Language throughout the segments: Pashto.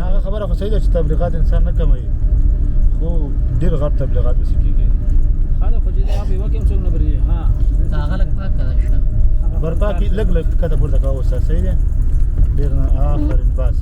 هغه خبره خو صحیح ده چې تبلیغات انسان نه کموي خو ډېر غټ تبلیغات به کېږي خاله خو چې دا په یوه کې هم څوک نه بري ها دا هغه لږ پاک کړه شه برپاکي لږ لږ کته پورته کوه استاد صحیح دی ډېر نه آفرین بس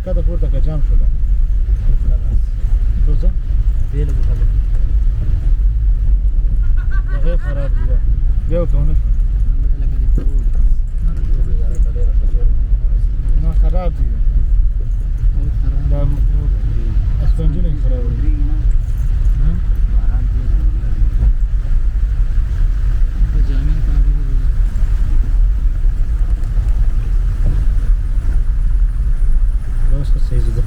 کده پورته که جام شوله څه بیل بو خبر هغه خراب دي بیا وکونه لکه دې پرو نه خراب دي دا اسپنجونه خراب دي جامین پاګه اوس څه سيزه ده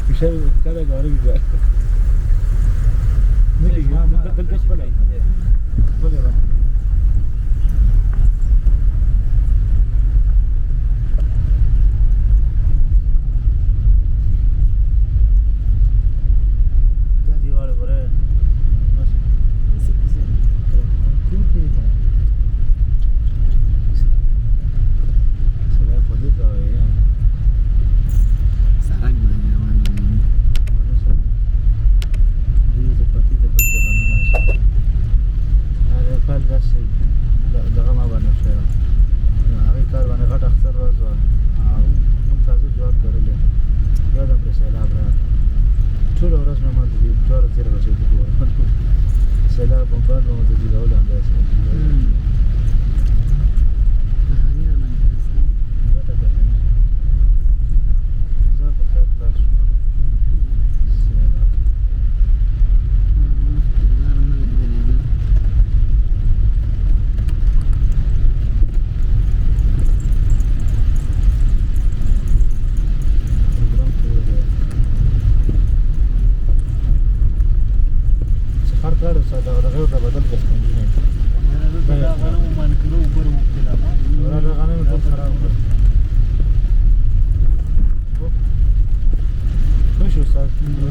مشه کله غواړي بیا نه لګي دلته څه بلای بلای را دا دیواله بره بس سلام پدې ته وایي سارنګ باندې روان دي د پاتې د بل د باندې ماشي هغه کال داسې دغه ما باندې شو هغه کار باندې غټ اختر ورځ او موږ تاسو جواب کړل یادم پر سیلاب را ټول ورځ مې مال دي جوړ تیر بچي دي سیلاب په باندې مو د دې ډول اندازه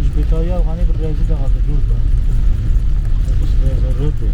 شپېتاویا افغانۍ پر راځي دغه جوړ کړه ضرورت دی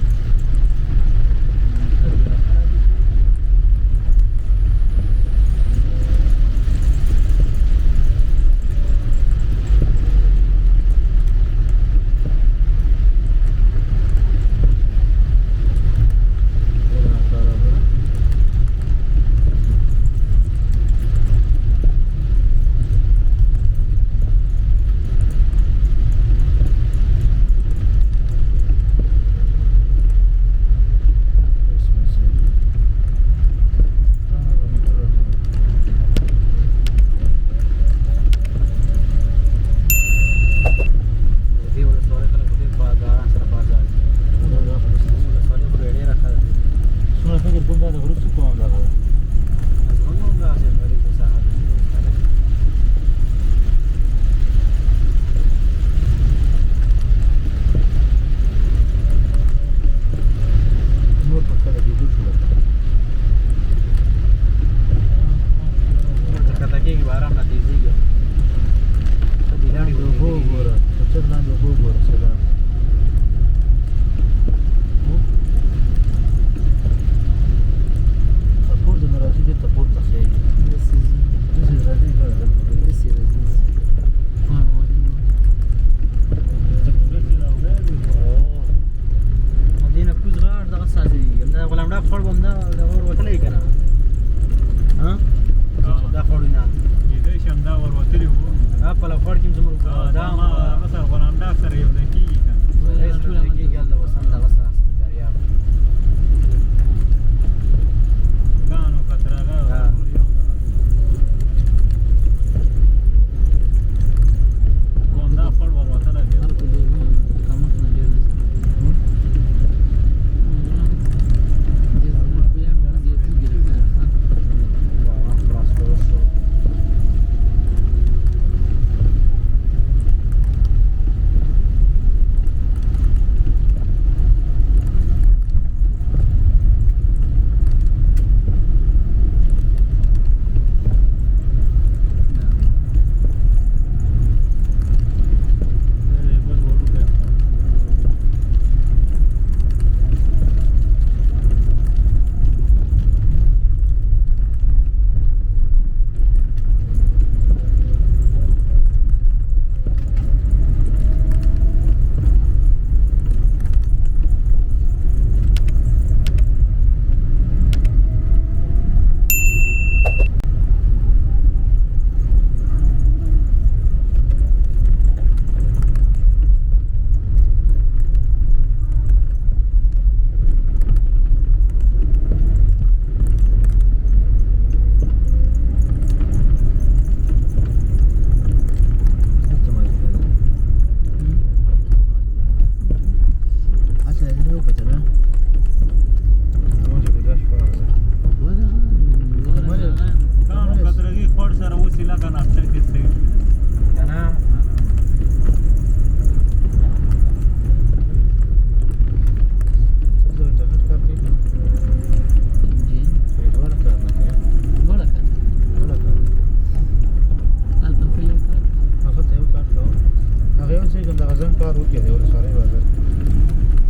چې کوم د غزن کار وکړي د ولسوالۍ بازار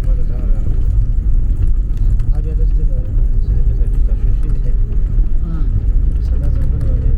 ما د ځان راغلی بیا داسې دی چې د بېزاکي تشویشي دی ها سدا ځنګل باندې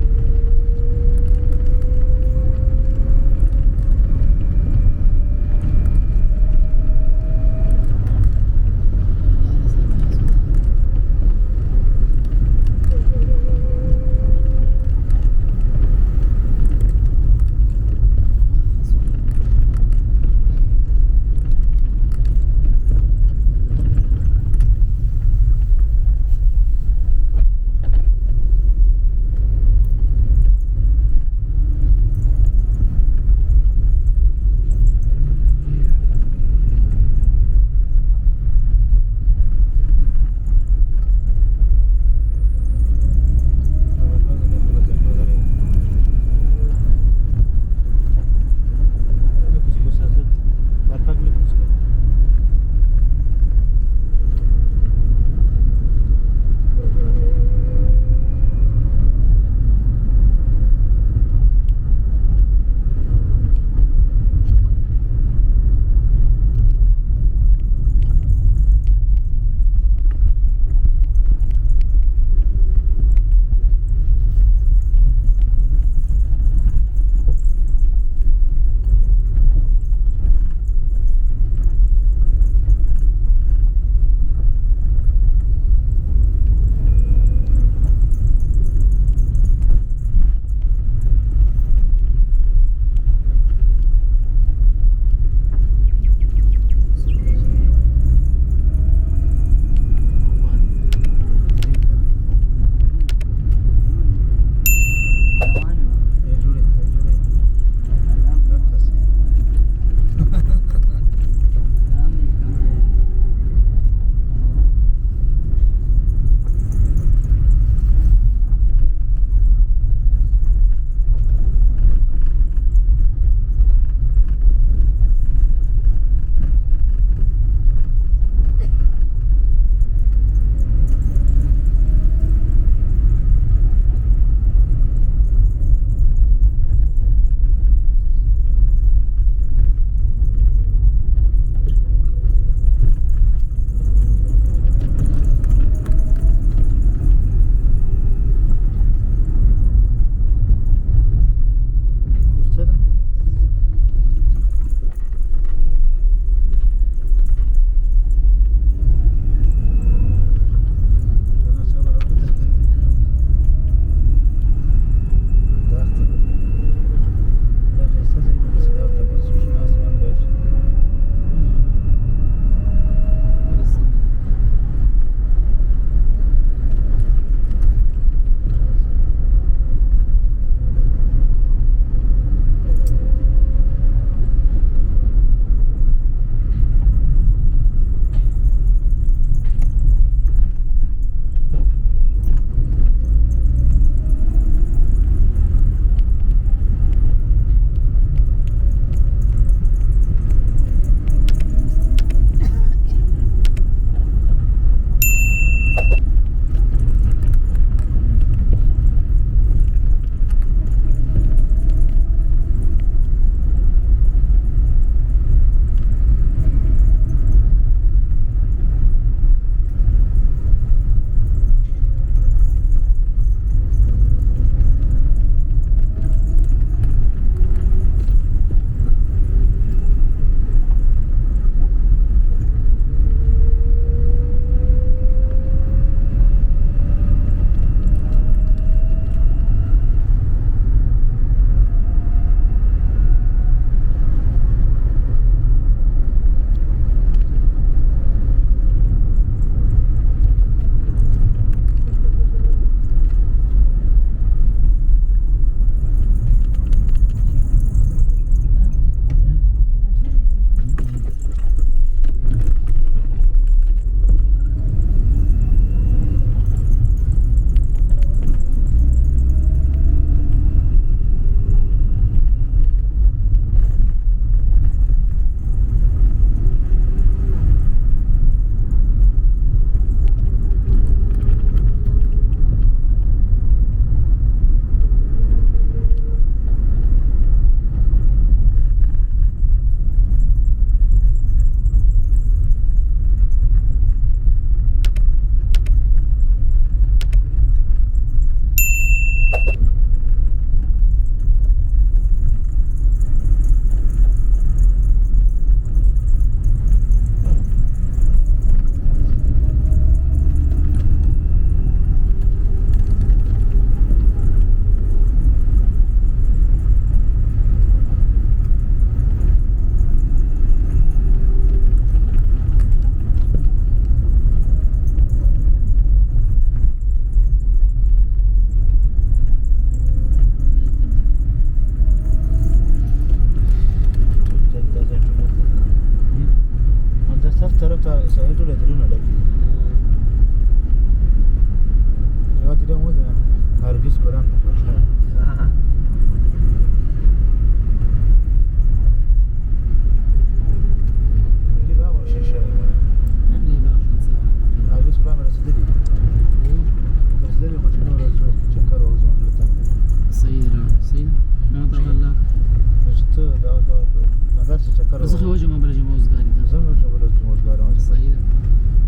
صحیح ده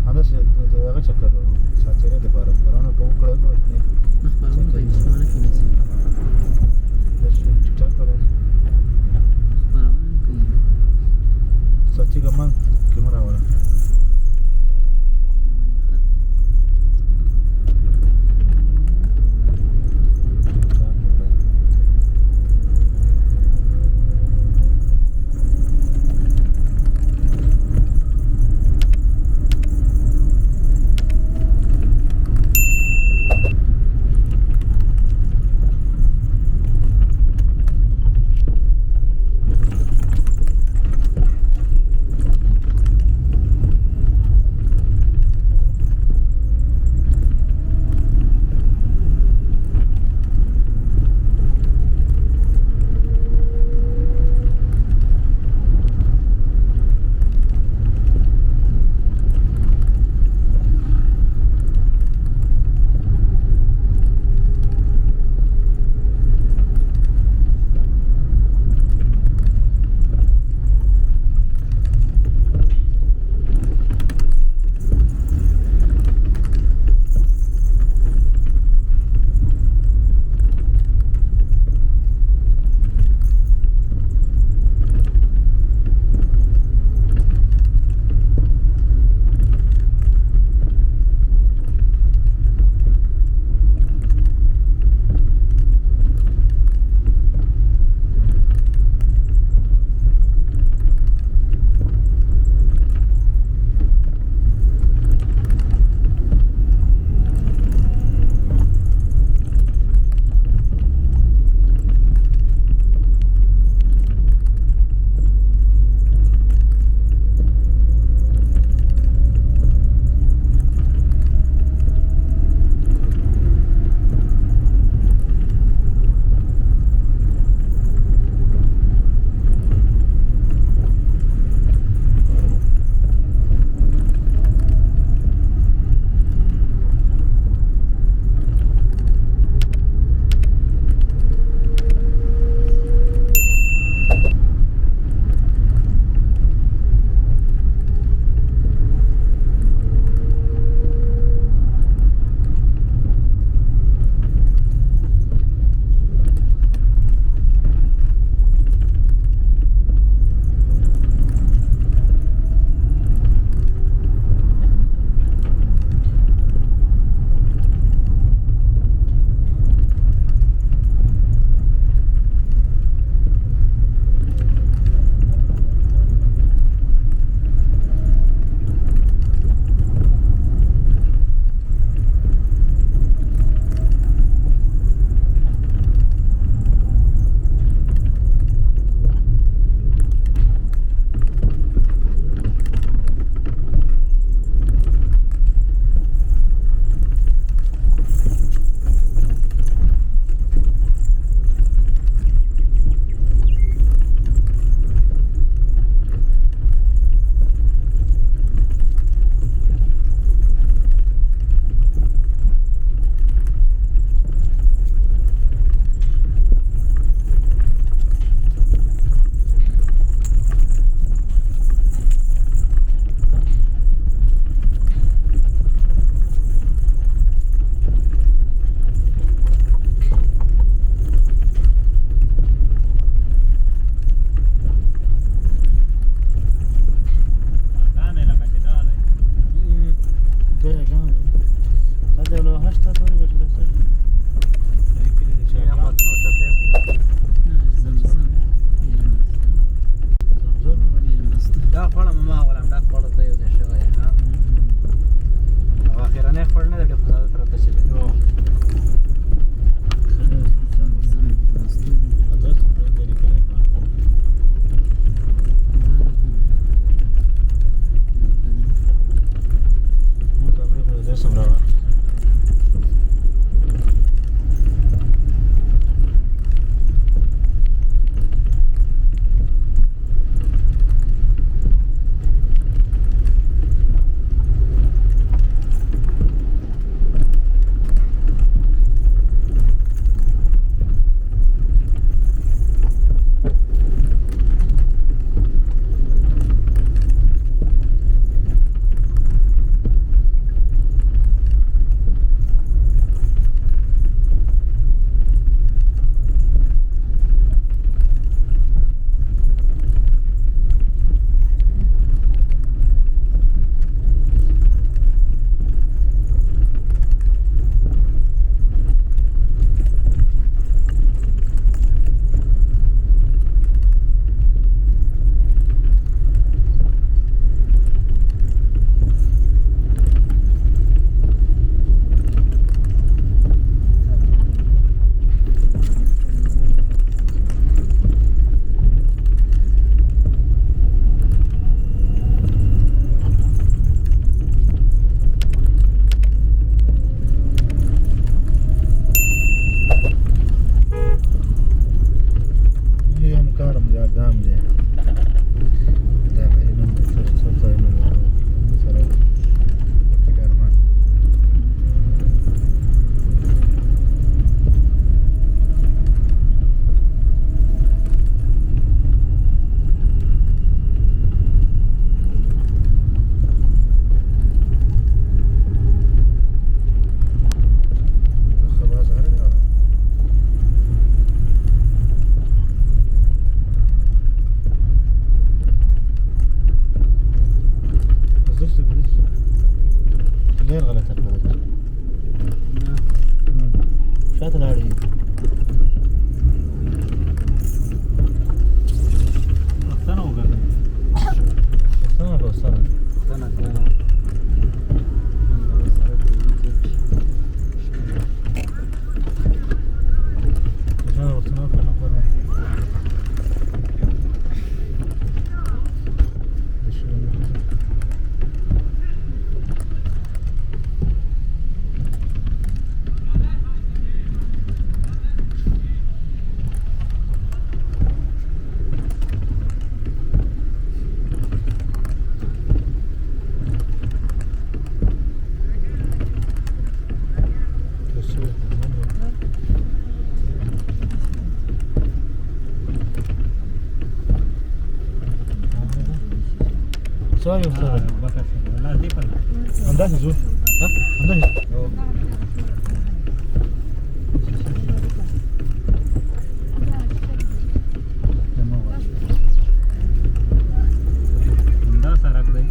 همداسې د هغه چکر ساتېرۍ دپاره خپرونه به وکړه نه نه خپرونه کوي خپرونه کوي دا چې ټیک ټاک راځي خپرونه کوي ساتي ګمان کې مو راوړه دا دام دی دا غیر نوم دی څه ځای نوم دی سره وکیل ارمان غير غلط البلد شات العريض سنة وقال سنة لو سنة سنة كده سنة وسنة كنا قرنا سوي وصل لا دي بل عندها زول ها عندها دا سرک دی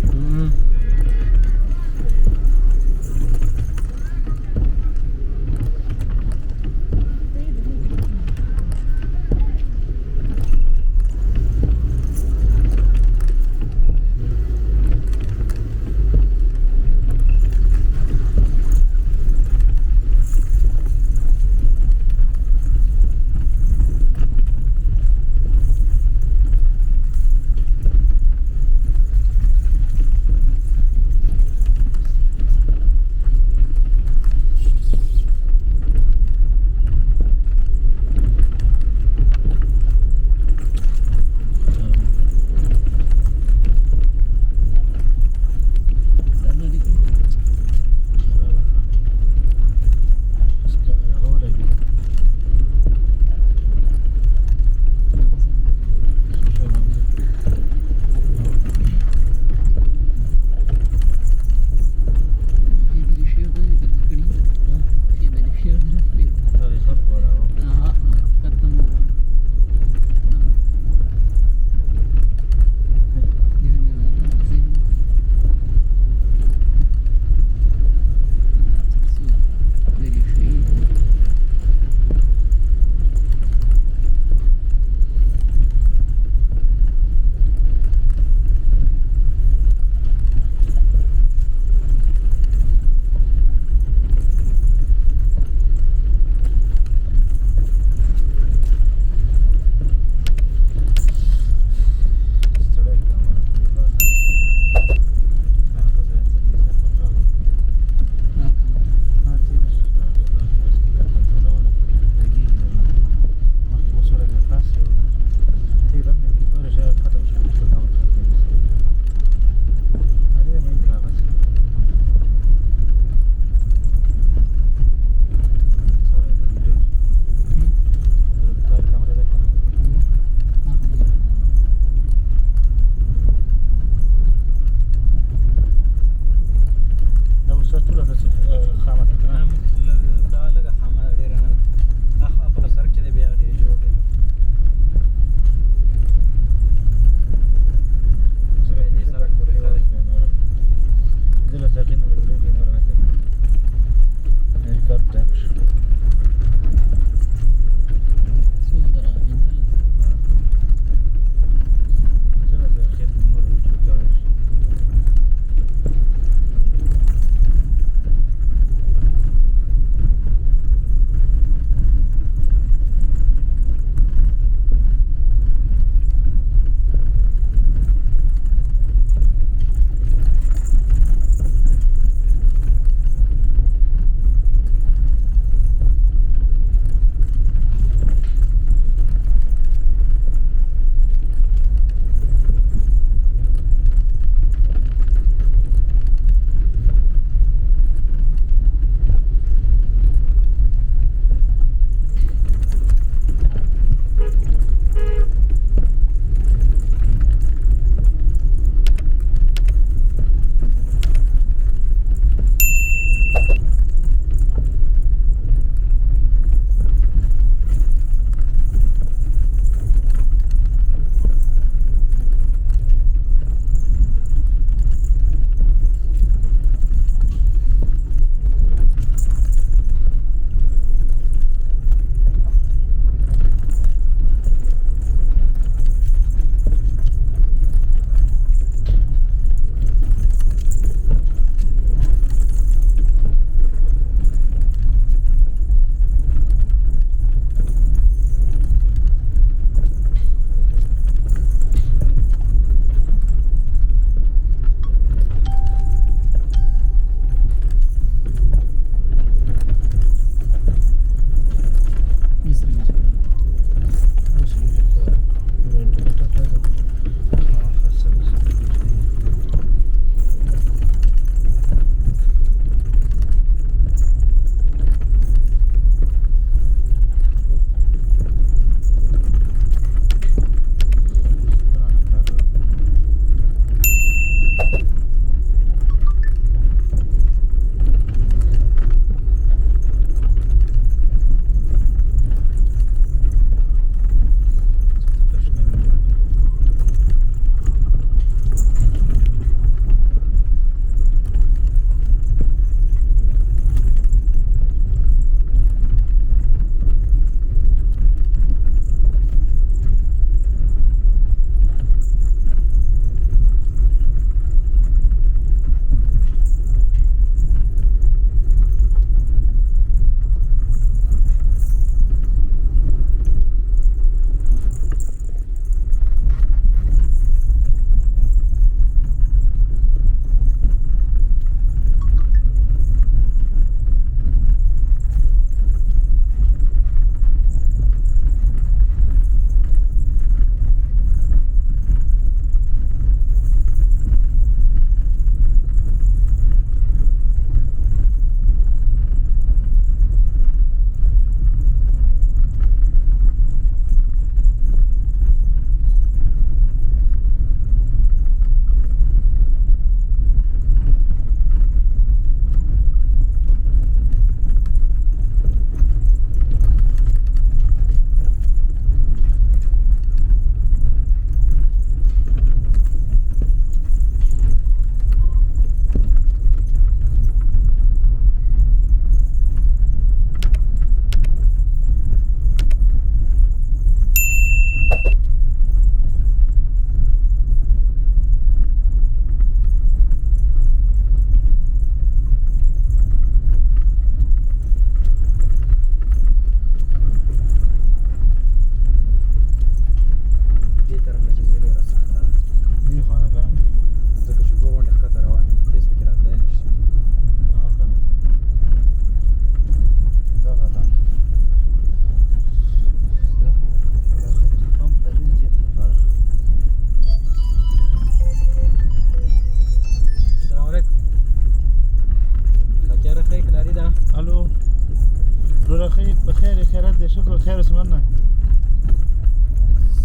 شکر خیر اسمنه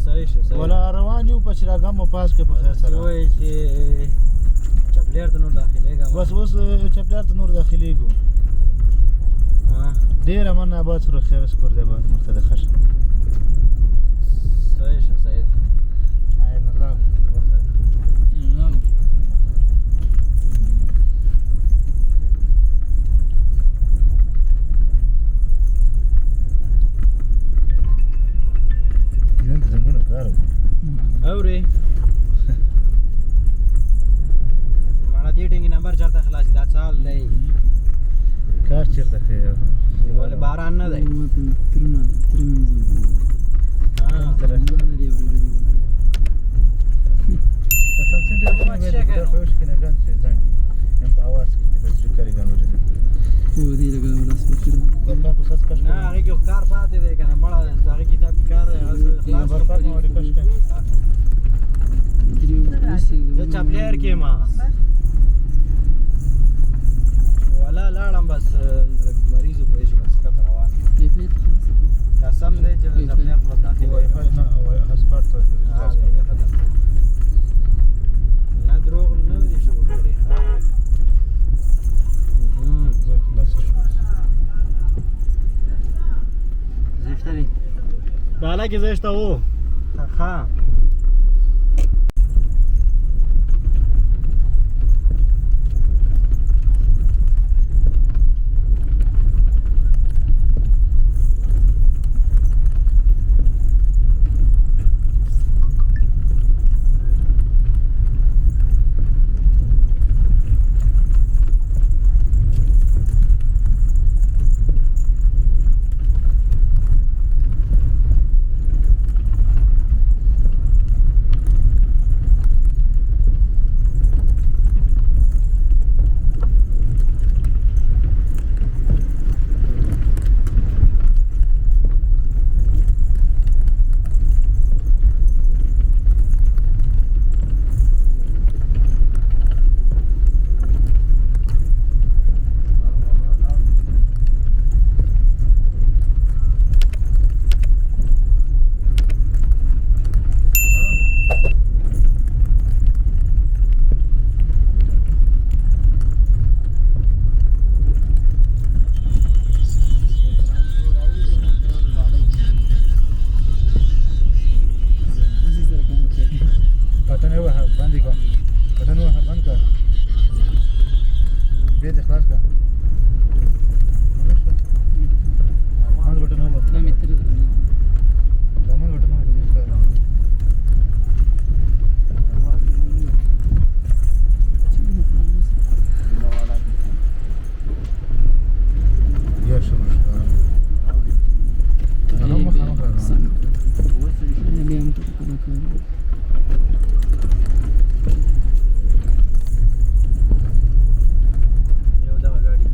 صحیح شو صحیح ولا روان یو په چراغم او پاس کې په خیر چې سره وایي چې چپلیر ته نور داخلېږم بس اوس چپلار ته نور داخليږو ډېره مننه آباد سره خیر شکر دی آباد مخته د خش صحیح شو صحیح عین الله الله نن څنګه کار اوري مانا دې ټینګ نمبر چرته خلاص دا سال دی کار چیرته خیر ولې باران نه دی ترمه تر تاسو څنګه ما چې دې کړو. په خوښ کې نه ګان چې ځان هم په आवाज کې د سپیکرې ګان ورته هو دې لګا ولا سپکر دا کو ساس کښ نه هغه کې کار پاتې دی کنه مړه هغه کتاب کار خلاص برپاک مو کښ کړ زه چپلیر کې ما ولا لاړم بس مریضو په شي بس کتر روان قسم دې چې چپلیر پر داخل وای فای نه او هسپارت ته نه دروغ نه دي شو کړی زشته دی بالا کې زشته وو ها پټنه وه باندې کو پټنه وه باندې کا به دې خلاص کا باندې پټنه وه دا متر دمن پټنه وه دې کا یا شو یو دغه ګاډي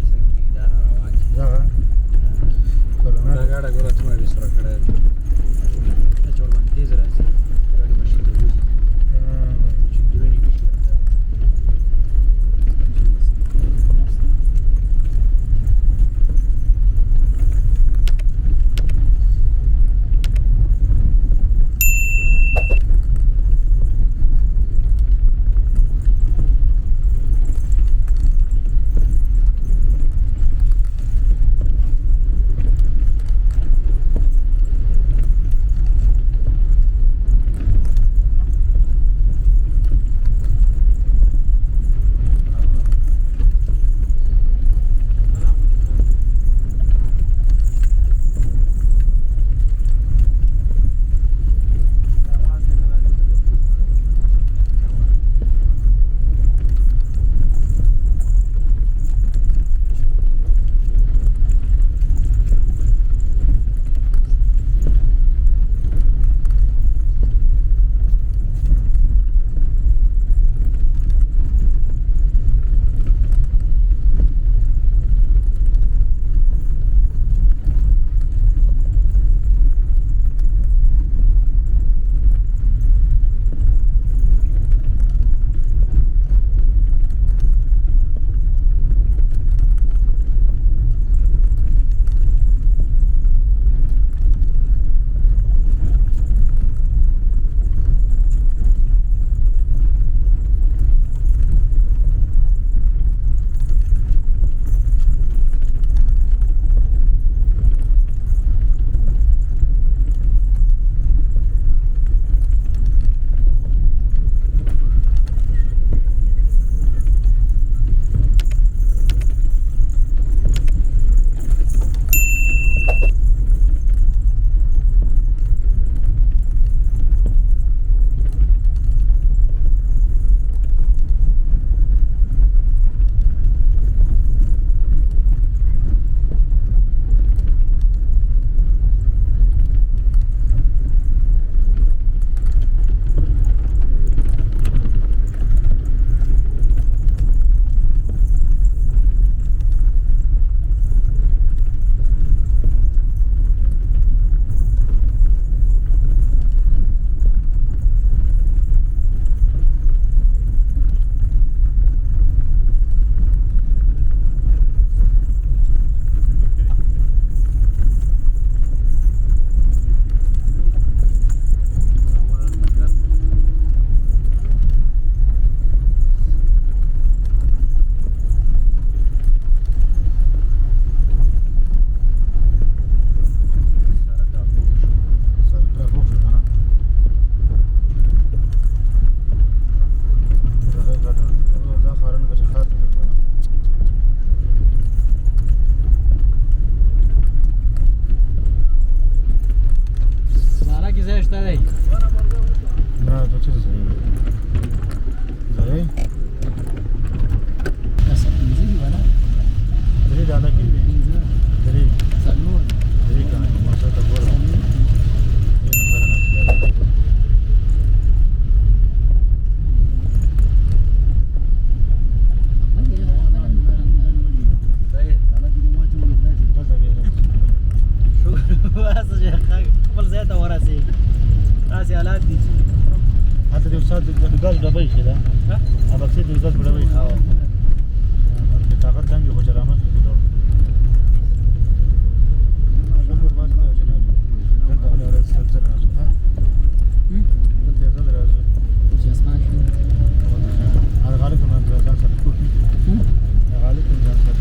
د سات د ګاز ډبې شي دا هغه څه د ګاز ډبې شي د طاقت څنګه خو چرامت کې ډول شکر باز ته جناب دلته ولا سلسله راځو ها دلته زړه راځو چې اسمان شي هذا غالبا من ځان سره کوټي غالبا ځان سره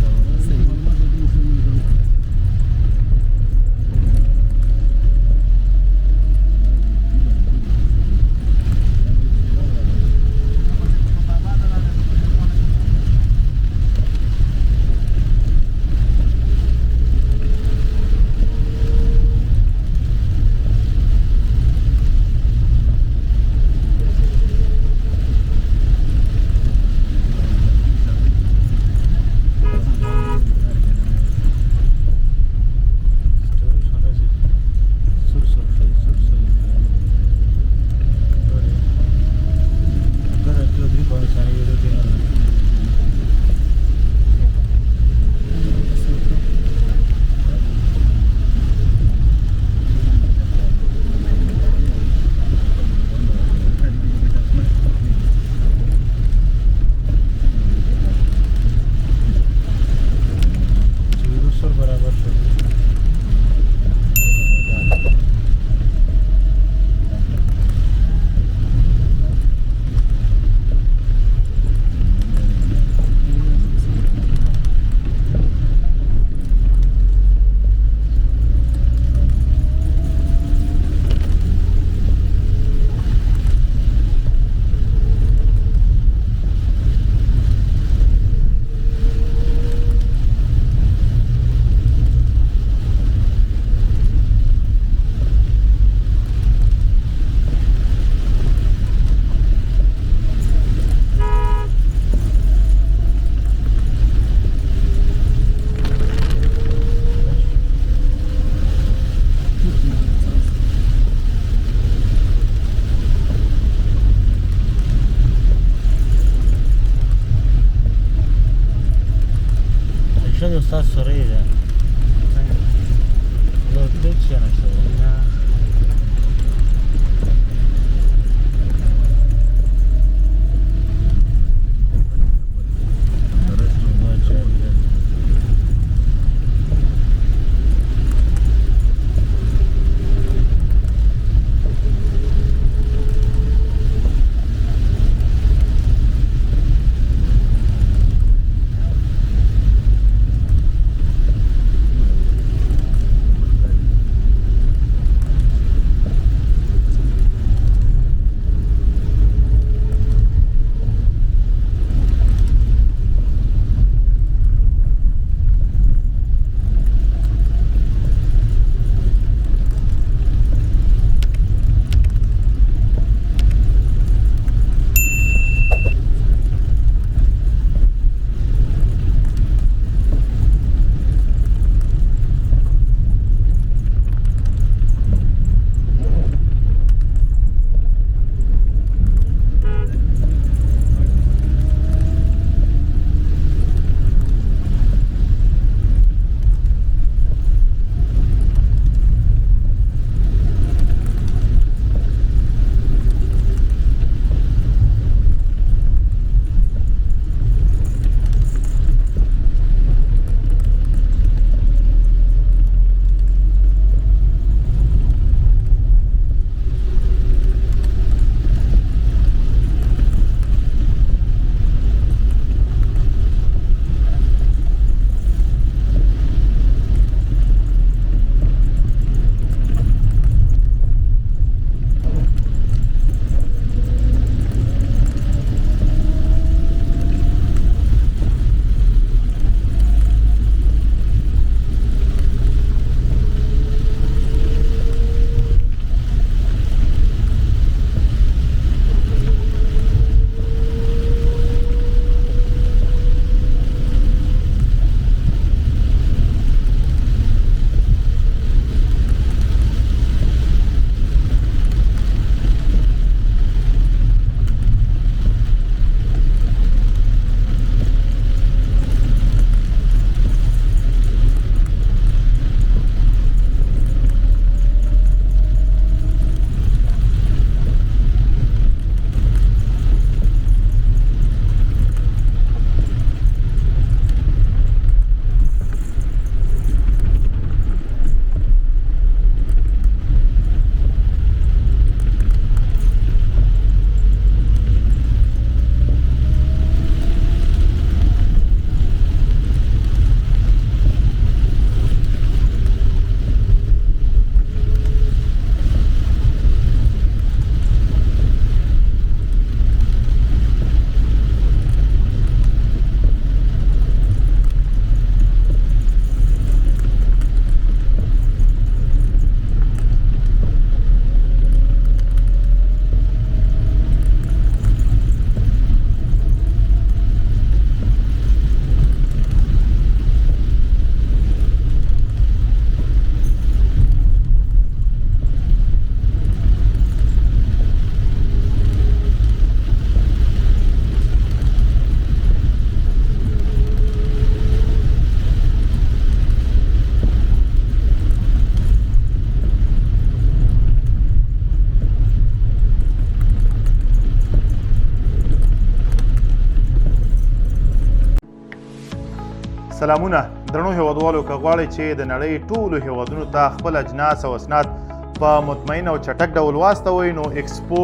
سلامونه درنو هیوادوالو که غواړئ چې د نړۍ ټولو هیوادونو ته خپل اجناس او اسناد په مطمئن او چټک ډول واستوئ نو ایکسپو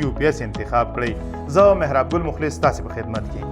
UPS انتخاب کړئ. زه مهراب ګل مخلص تاسې په خدمت کې.